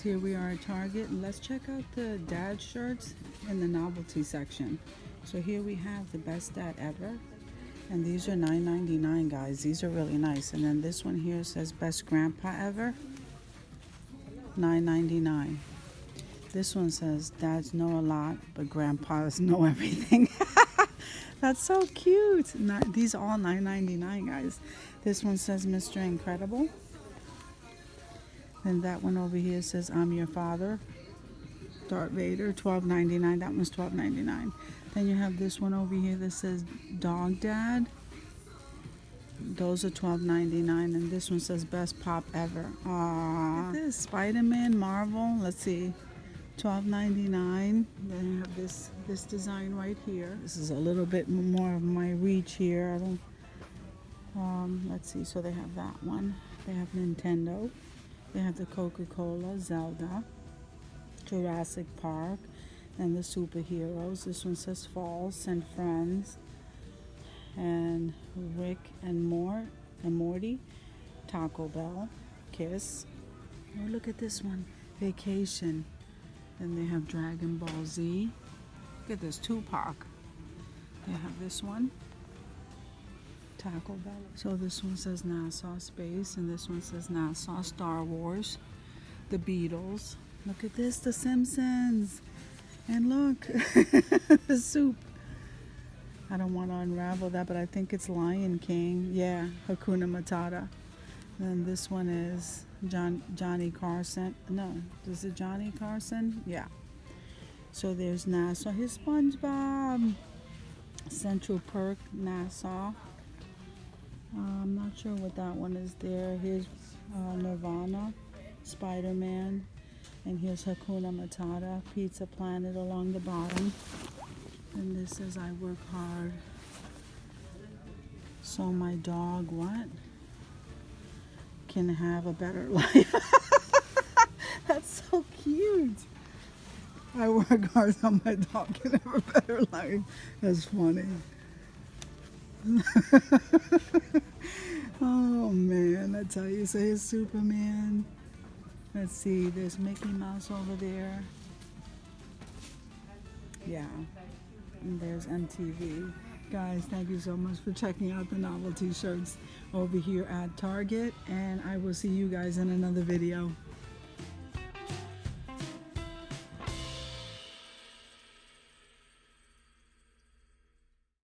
here we are at Target, and let's check out the dad shirts in the novelty section. So here we have the best dad ever, and these are $9.99, guys. These are really nice. And then this one here says best grandpa ever, $9.99. This one says dads know a lot, but grandpas know everything. That's so cute. These are all $9.99, guys. This one says Mr. Incredible. And that one over here says I'm your father, Darth Vader, $12.99. That one's $12.99. Then you have this one over here that says Dog Dad. Those are $12.99. And this one says best pop ever. Aww. Look at this, Spider-Man, Marvel. Let's see, $12.99. Then you have this design right here. This is a little bit more of my reach here. I don't. Let's see. So they have that one. They have Nintendo. They have the Coca-Cola, Zelda, Jurassic Park, and the superheroes. This one says Falls and Friends, and Rick and Morty, Taco Bell, Kiss. Oh, look at this one, Vacation. Then they have Dragon Ball Z. Look at this, Tupac. They have this one, Taco Bell. So this one says Nassau Space, and this one says Nassau Star Wars, the Beatles. Look at this, the Simpsons. And look, the soup. I don't want to unravel that, but I think it's Lion King. Yeah, Hakuna Matata. Then this one is Johnny Carson. No, is it Johnny Carson? Yeah. So there's Nassau. Here's SpongeBob. Central Perk, Nassau. I'm not sure what that one is there. Here's Nirvana, Spider-Man, and here's Hakuna Matata, Pizza Planet along the bottom. And this says I work hard, so my dog what? Can have a better life. That's so cute. I work hard so my dog can have a better life. That's funny. Oh man, I tell you. So here's Superman. Let's see, there's Mickey Mouse over there. Yeah, and there's MTV. Guys, thank you so much for checking out the novelty shirts over here at Target, and I will see you guys in another video.